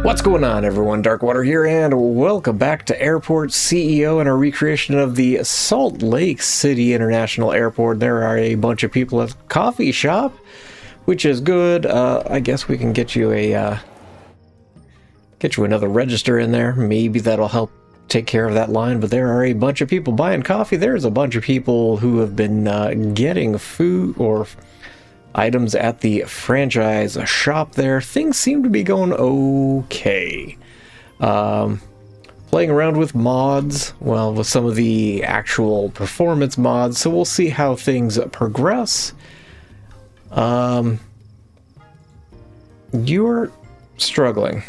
What's going on, everyone? Darkwater here, and welcome back to Airport CEO and our recreation of the Salt Lake City International Airport. There are a bunch of people at the coffee shop, which is good. I guess we can get you another register in there. Maybe that'll help take care of that line, but there are a bunch of people buying coffee. There's a bunch of people who have been getting food or items at the franchise shop there. Things seem to be going okay. Playing around with mods, well, with some of the actual performance mods, so we'll see how things progress. You're struggling.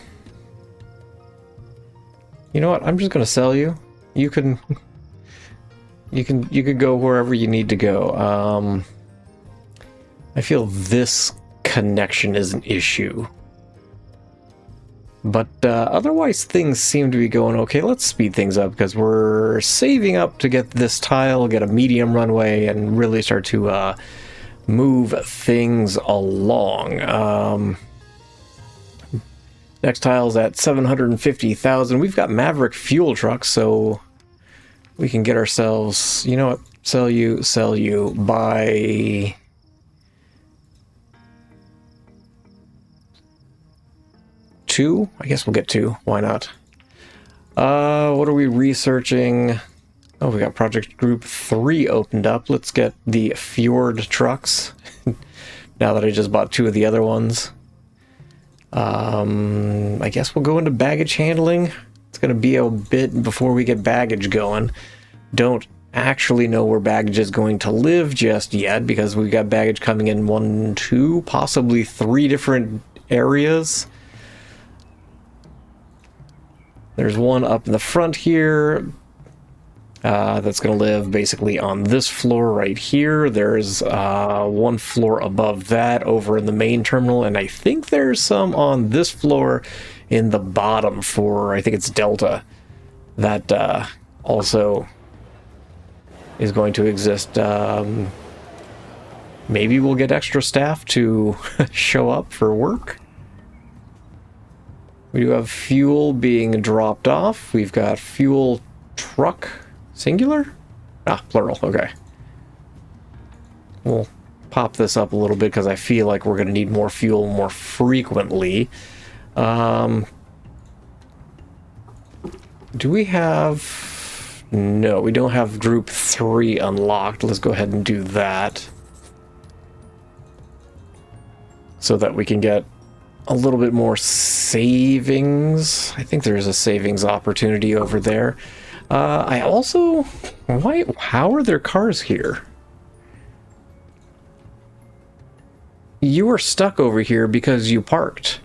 You know what? I'm just gonna sell you. You can go wherever you need to go. I feel this connection is an issue. But otherwise things seem to be going okay. Let's speed things up because we're saving up to get this tile, get a medium runway, and really start to move things along. Next tile's at 750,000. We've got Maverick fuel trucks, so we can get ourselves, you know what, sell you, buy... two? I guess we'll get two. Why not? What are we researching? Oh, we got Project Group 3 opened up. Let's get the Fjord trucks. Now that I just bought two of the other ones. I guess we'll go into baggage handling. It's going to be a bit before we get baggage going. Don't actually know where baggage is going to live just yet because we've got baggage coming in 1, 2, possibly 3 different areas. There's one up in the front here that's going to live basically on this floor right here. There's one floor above that over in the main terminal, and I think there's some on this floor in the bottom for, I think it's Delta, that also is going to exist. Maybe we'll get extra staff to show up for work. We do have fuel being dropped off. We've got fuel truck, singular? Ah, plural, okay. We'll pop this up a little bit because I feel like we're going to need more fuel more frequently. Do we have... No, we don't have Group 3 unlocked. Let's go ahead and do that. So that we can get a little bit more savings. I think there's a savings opportunity over there. I also... How are there cars here? You are stuck over here because you parked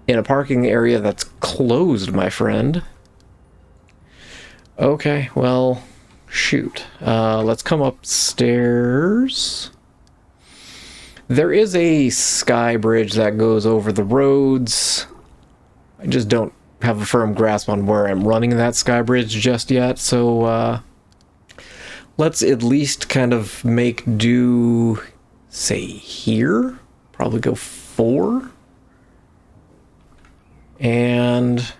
in a parking area that's closed, my friend. Okay, well, shoot. Let's come upstairs. There is a sky bridge that goes over the roads. I just don't have a firm grasp on where I'm running that sky bridge just yet, so let's at least kind of make do, say, here. Probably go 4. And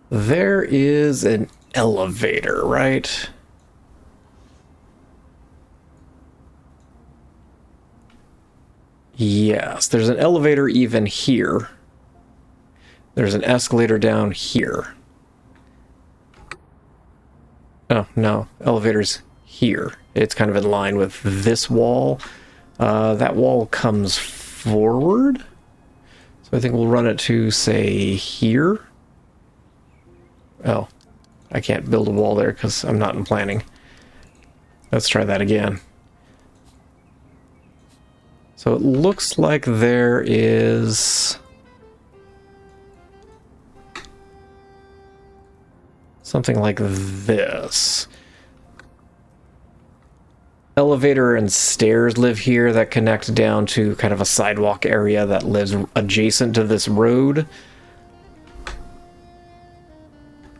there is an elevator, right? Yes, there's an elevator even here. There's an escalator down here. Oh, no, elevator's here. It's kind of in line with this wall. That wall comes forward. So I think we'll run it to, say, here. Oh, I can't build a wall there because I'm not in planning. Let's try that again. So it looks like there is something like this. Elevator and stairs live here that connect down to kind of a sidewalk area that lives adjacent to this road.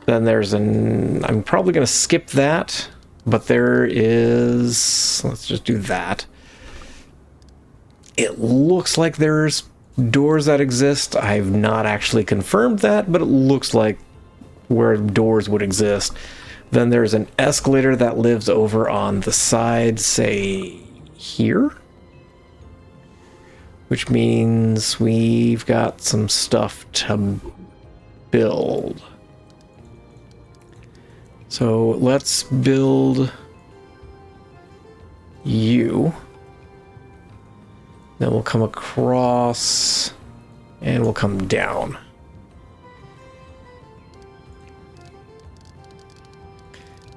Then there's I'm probably going to skip that, but there is, let's just do that. It looks like there's doors that exist. I've not actually confirmed that, but it looks like where doors would exist. Then there's an escalator that lives over on the side, say here, which means we've got some stuff to build. So let's build you. Then we'll come across and we'll come down.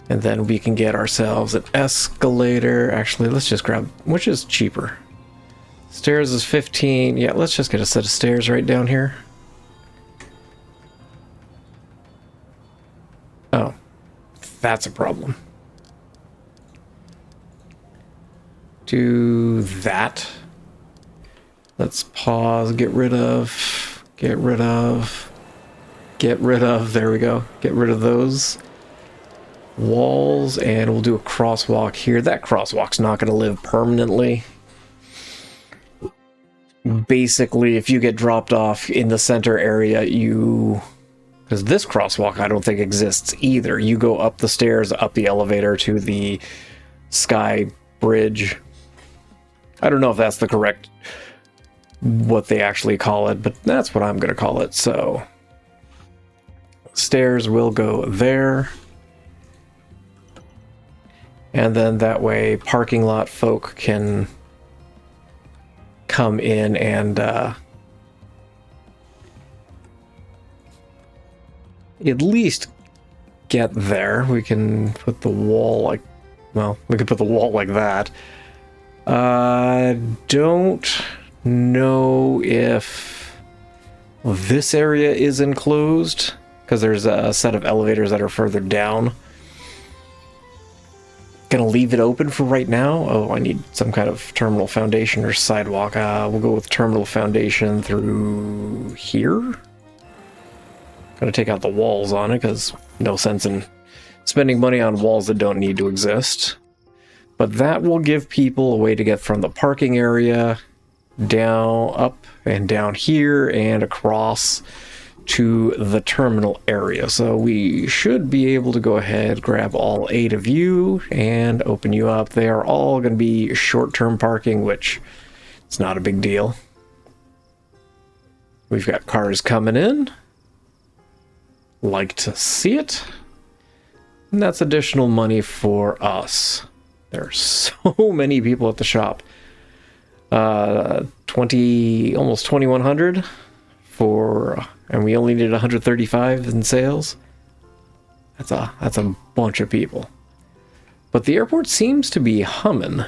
And then we can get ourselves an escalator. Actually, let's just grab, which is cheaper? Stairs is 15. Yeah, let's just get a set of stairs right down here. Oh, that's a problem. Do that. Let's pause, get rid of, there we go. Get rid of those walls, and we'll do a crosswalk here. That crosswalk's not going to live permanently. Basically, if you get dropped off in the center area, because this crosswalk I don't think exists either. You go up the stairs, up the elevator to the sky bridge. I don't know if that's the correct, what they actually call it, but that's what I'm going to call it. So stairs will go there. And then that way parking lot folk can come in and at least get there. We can put the wall like, well, we could put the wall like that. Don't know if this area is enclosed because there's a set of elevators that are further down. Gonna leave it open for right now. Oh, I need some kind of terminal foundation or sidewalk. We'll go with terminal foundation through here. Gonna take out the walls on it because no sense in spending money on walls that don't need to exist. But that will give people a way to get from the parking area down, up and down here and across to the terminal area. So we should be able to go ahead, grab all 8 of you and open you up. They are all going to be short-term parking, which is not a big deal. We've got cars coming in. Like to see it. And that's additional money for us. There's so many people at the shop. 20, almost 2,100 for, and we only did 135 in sales. That's a bunch of people. But the airport seems to be humming.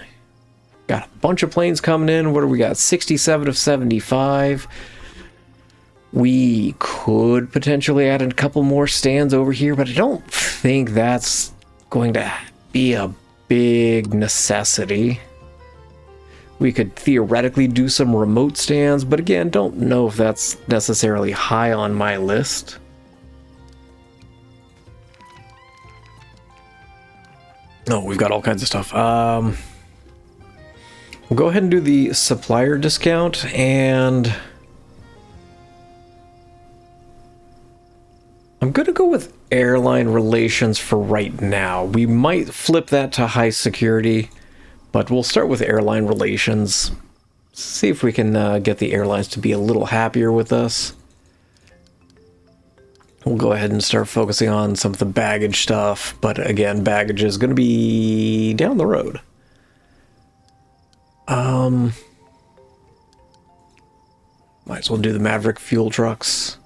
Got a bunch of planes coming in. What do we got? 67 of 75. We could potentially add a couple more stands over here, but I don't think that's going to be a big necessity. We could theoretically do some remote stands, but again, don't know if that's necessarily high on my list. Oh, we've got all kinds of stuff. We'll go ahead and do the supplier discount, and I'm going to go with airline relations for right now. We might flip that to high security, but we'll start with airline relations. See if we can get the airlines to be a little happier with us. We'll go ahead and start focusing on some of the baggage stuff, but again, baggage is going to be down the road. Might as well do the Maverick fuel trucks.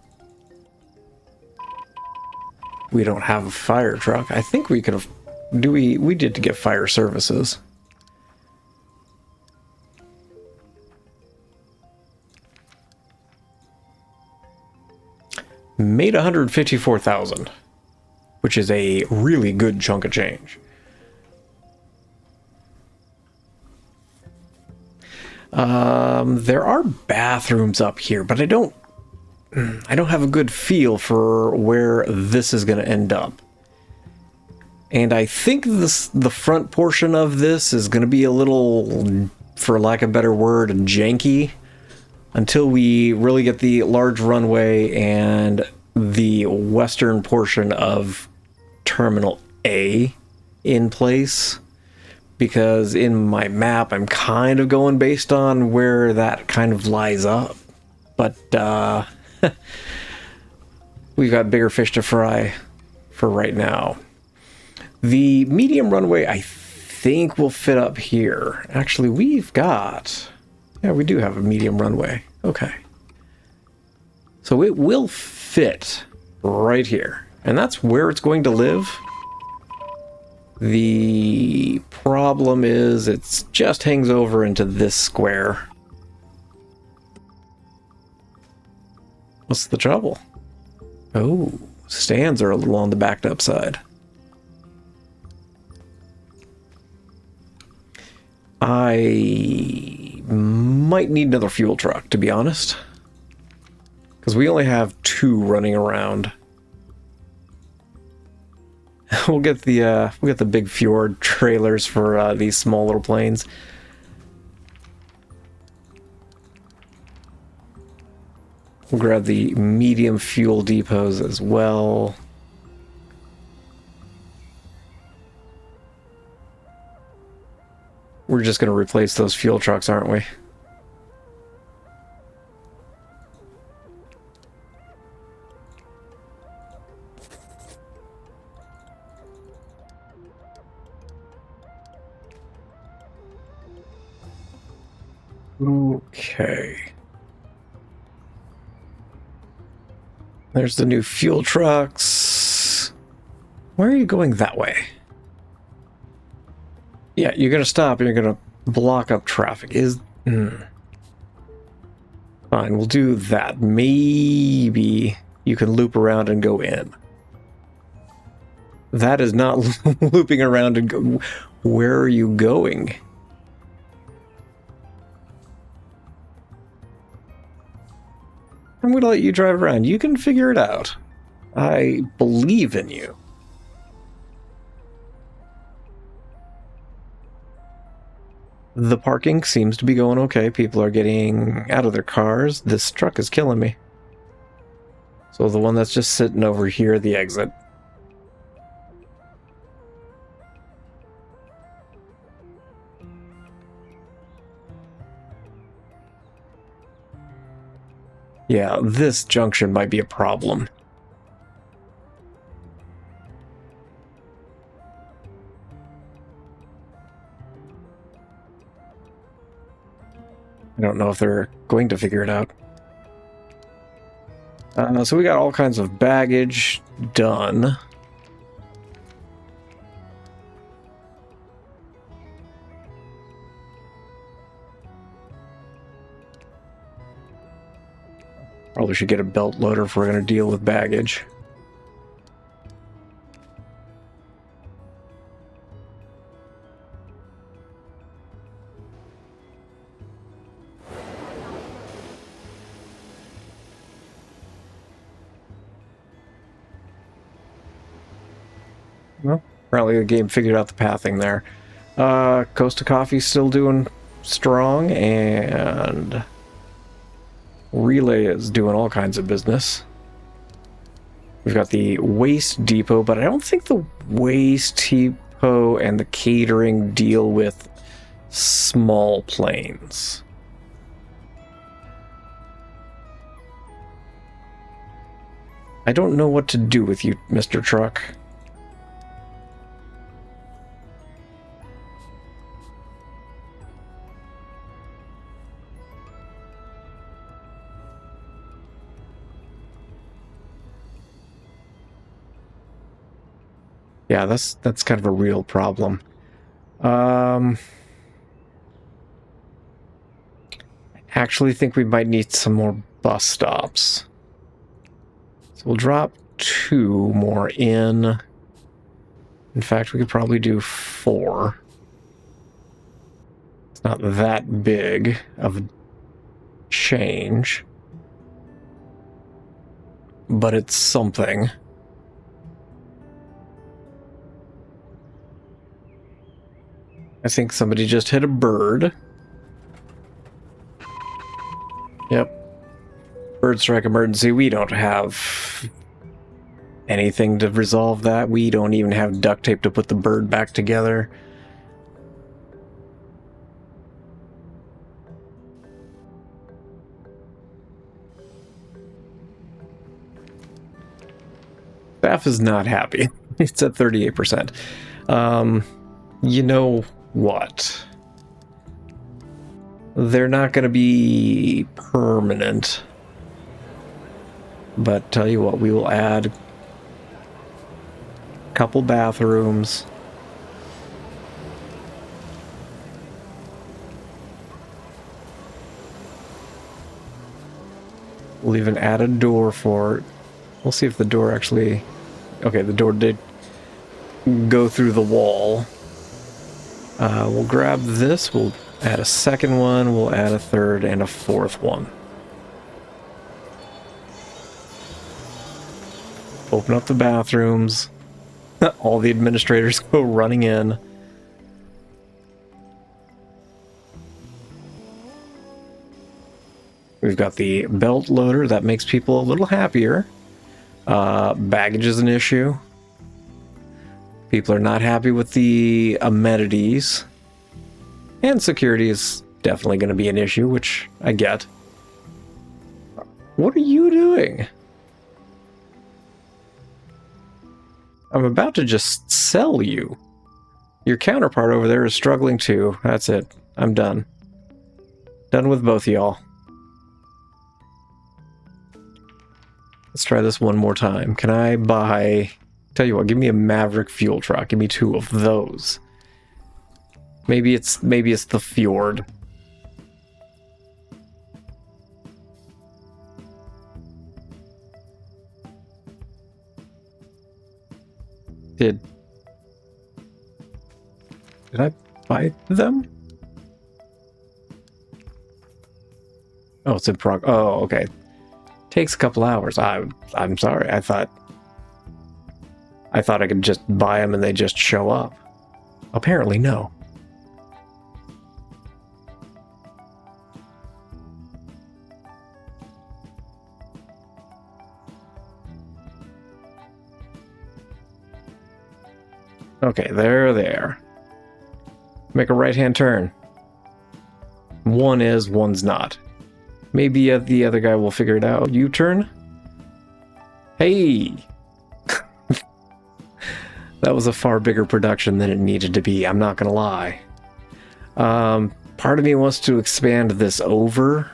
We don't have a fire truck. I think we could have... We did to get fire services. Made 154,000, which is a really good chunk of change. There are bathrooms up here, but I don't have a good feel for where this is going to end up. And I think the front portion of this is going to be a little, for lack of a better word, janky. until we really get the large runway and the western portion of Terminal A in place. Because in my map, I'm kind of going based on where that kind of lies up. But we've got bigger fish to fry for right now. The medium runway, I think, will fit up here. Actually, we've got... Yeah, we do have a medium runway. Okay. So it will fit right here. And that's where it's going to live. The problem is it just hangs over into this square. What's the trouble? Oh, stands are a little on the backed up side. I might need another fuel truck, to be honest. Because we only have 2 running around. We'll get the big fjord trailers for these small little planes. We'll grab the medium fuel depots as well. We're just going to replace those fuel trucks, aren't we? Okay. There's the new fuel trucks. Where are you going that way? Yeah, you're going to stop and you're going to block up traffic. Fine, we'll do that. Maybe you can loop around and go in. That is not looping around and go... Where are you going? I'm going to let you drive around. You can figure it out. I believe in you. The parking seems to be going okay. People are getting out of their cars. This truck is killing me. So the one that's just sitting over here, the exit. Yeah, this junction might be a problem. I don't know if they're going to figure it out. So we got all kinds of baggage done. Probably should get a belt loader if we're going to deal with baggage. Well, apparently the game figured out the pathing there. Costa Coffee's still doing strong, and Relay is doing all kinds of business. We've got the waste depot, but I don't think the waste depot and the catering deal with small planes. I don't know what to do with you, Mr. Truck. Yeah, that's kind of a real problem. I actually think we might need some more bus stops. So we'll drop 2 more in. In fact, we could probably do 4. It's not that big of a change, but it's something. I think somebody just hit a bird. Yep. Bird strike emergency. We don't have anything to resolve that. We don't even have duct tape to put the bird back together. Staff is not happy. It's at 38%. You know what? They're not going to be permanent. But tell you what, we will add a couple bathrooms. We'll even add a door for it. We'll see if the door actually... Okay, the door did go through the wall. We'll grab this. We'll add a second one. We'll add a third and a fourth one. Open up the bathrooms. All the administrators go running in. We've got the belt loader. That makes people a little happier. Baggage is an issue. People are not happy with the amenities. And security is definitely going to be an issue, which I get. What are you doing? I'm about to just sell you. Your counterpart over there is struggling too. That's it. I'm done. Done with both of y'all. Let's try this one more time. Can I buy... Tell you what, give me a Maverick fuel truck. Give me 2 of those. Maybe it's the Fjord. Did I buy them? Oh, it's in prog. Oh, okay. Takes a couple hours. I'm sorry. I thought I could just buy them and they just show up. Apparently, no. Okay, they're there. Make a right-hand turn. One is, one's not. Maybe the other guy will figure it out. U-turn? Hey! That was a far bigger production than it needed to be, I'm not gonna lie. Part of me wants to expand this over.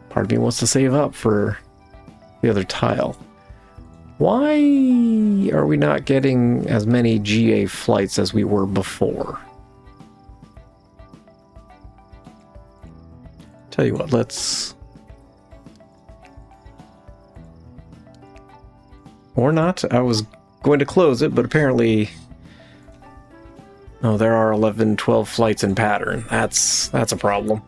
Part of me wants to save up for the other tile. Why are we not getting as many GA flights as we were before? Tell you what, let's... Or not. I was going to close it, but apparently... Oh, there are 11, 12 flights in pattern. That's a problem.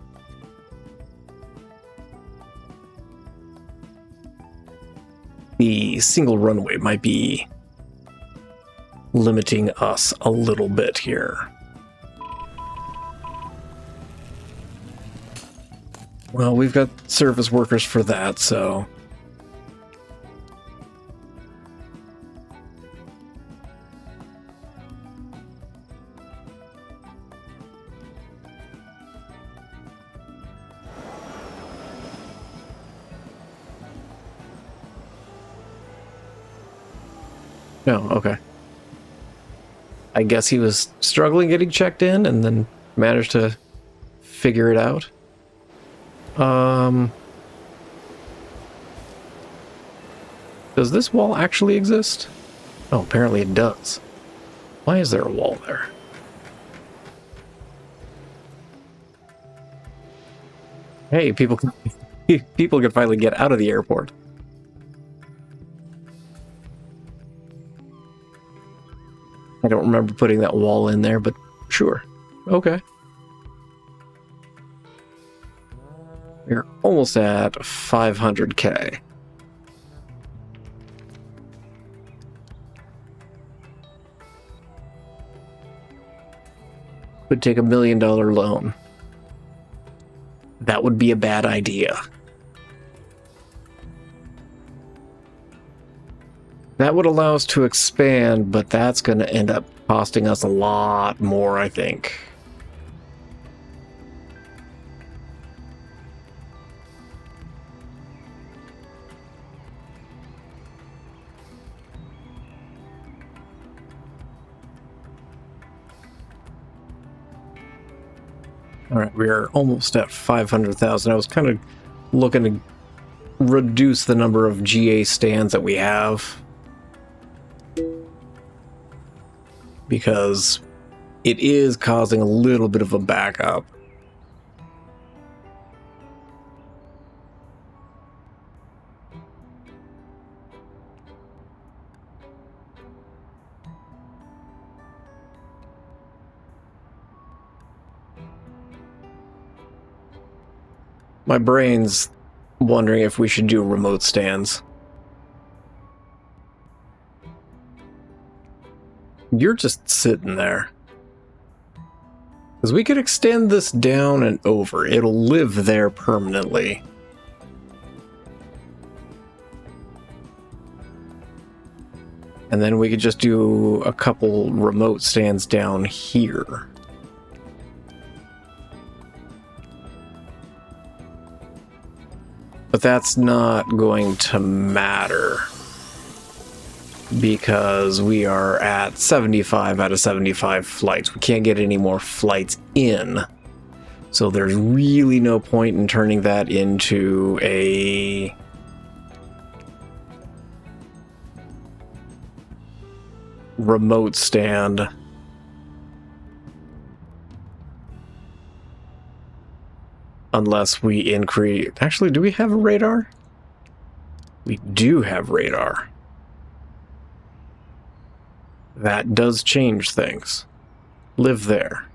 The single runway might be limiting us a little bit here. Well, we've got service workers for that, so... No, okay. I guess he was struggling getting checked in and then managed to figure it out. Does this wall actually exist? Oh, apparently it does. Why is there a wall there? Hey, people can finally get out of the airport. I don't remember putting that wall in there, but sure. Okay. We're almost at 500K. Could take $1 million loan. that would be a bad idea. That would allow us to expand, but that's going to end up costing us a lot more, I think. All right, we are almost at 500,000. I was kind of looking to reduce the number of GA stands that we have, because it is causing a little bit of a backup. My brain's wondering if we should do remote stands. You're just sitting there. Because we could extend this down and over. It'll live there permanently. And then we could just do a couple remote stands down here. But that's not going to matter, because we are at 75 out of 75 flights. We can't get any more flights in. So there's really no point in turning that into a remote stand. Unless we increase... Actually, do we have a radar? We do have radar. That does change things. Live there.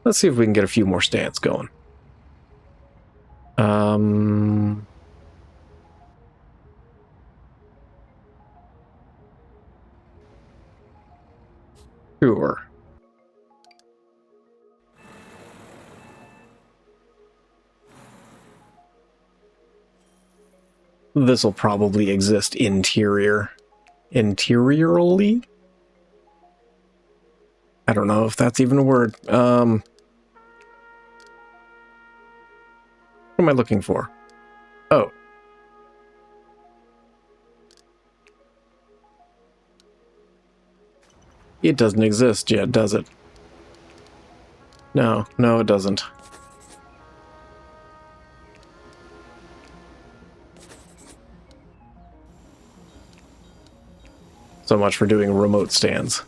Let's see if we can get a few more stands going. Sure. This will probably exist interiorly. I don't know if that's even a word. What am I looking for? Oh. It doesn't exist yet, does it? No, it doesn't. So much for doing remote stands.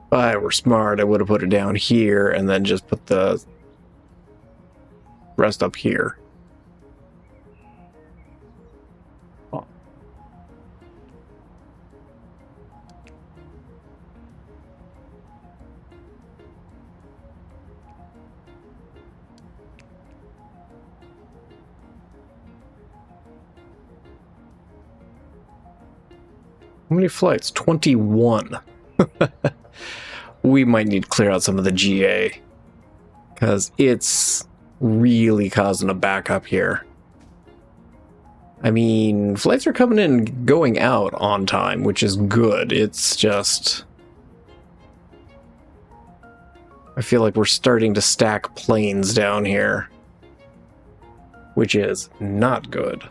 If I were smart, I would have put it down here and then just put the rest up here. Oh. How many flights? 21. We might need to clear out some of the GA, because it's really causing a backup here. I mean, flights are coming in and going out on time, which is good. It's just... I feel like we're starting to stack planes down here, which is not good.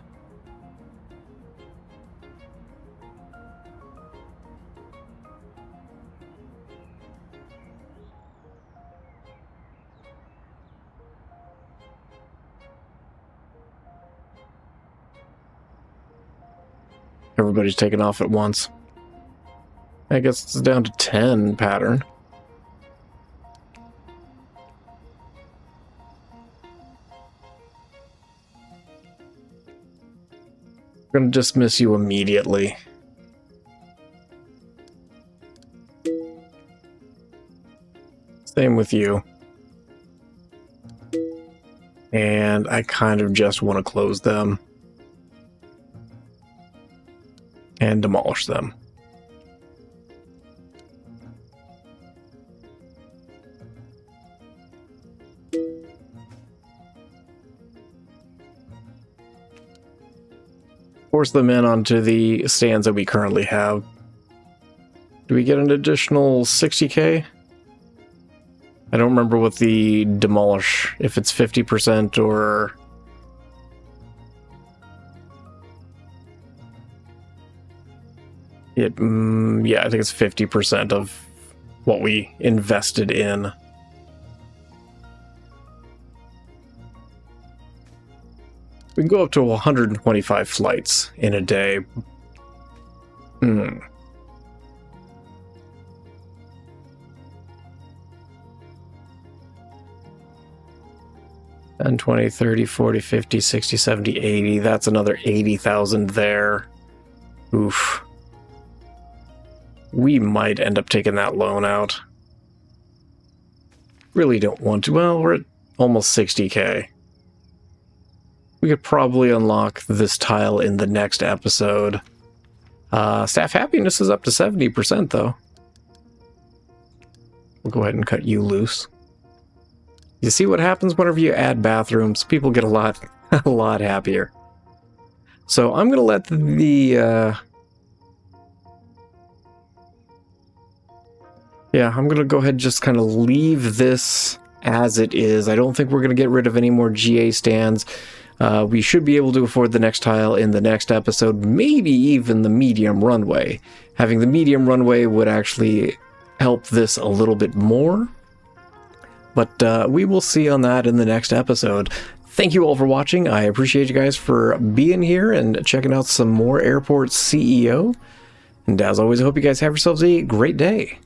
Everybody's taking off at once. I guess it's down to 10 pattern. I'm gonna dismiss you immediately. Same with you. And I kind of just want to close them and demolish them. Force them in onto the stands that we currently have. Do we get an additional 60k? I don't remember what the demolish, if it's 50% or... yeah, I think it's 50% of what we invested in. We can go up to 125 flights in a day. 10, 20, 30, 40, 50, 60, 70, 80. That's another 80,000 there. Oof. We might end up taking that loan out. Really don't want to. Well, we're at almost 60k. We could probably unlock this tile in the next episode. Staff happiness is up to 70% though. We'll go ahead and cut you loose. You see what happens whenever you add bathrooms? People get a lot happier. So I'm gonna let the yeah, I'm gonna go ahead and just kind of leave this as it is. I don't think we're gonna get rid of any more GA stands. We should be able to afford the next tile in the next episode, maybe even the medium runway. Having the medium runway would actually help this a little bit more. But we will see on that in the next episode. Thank you all for watching. I appreciate you guys for being here and checking out some more Airport CEO. And as always, I hope you guys have yourselves a great day.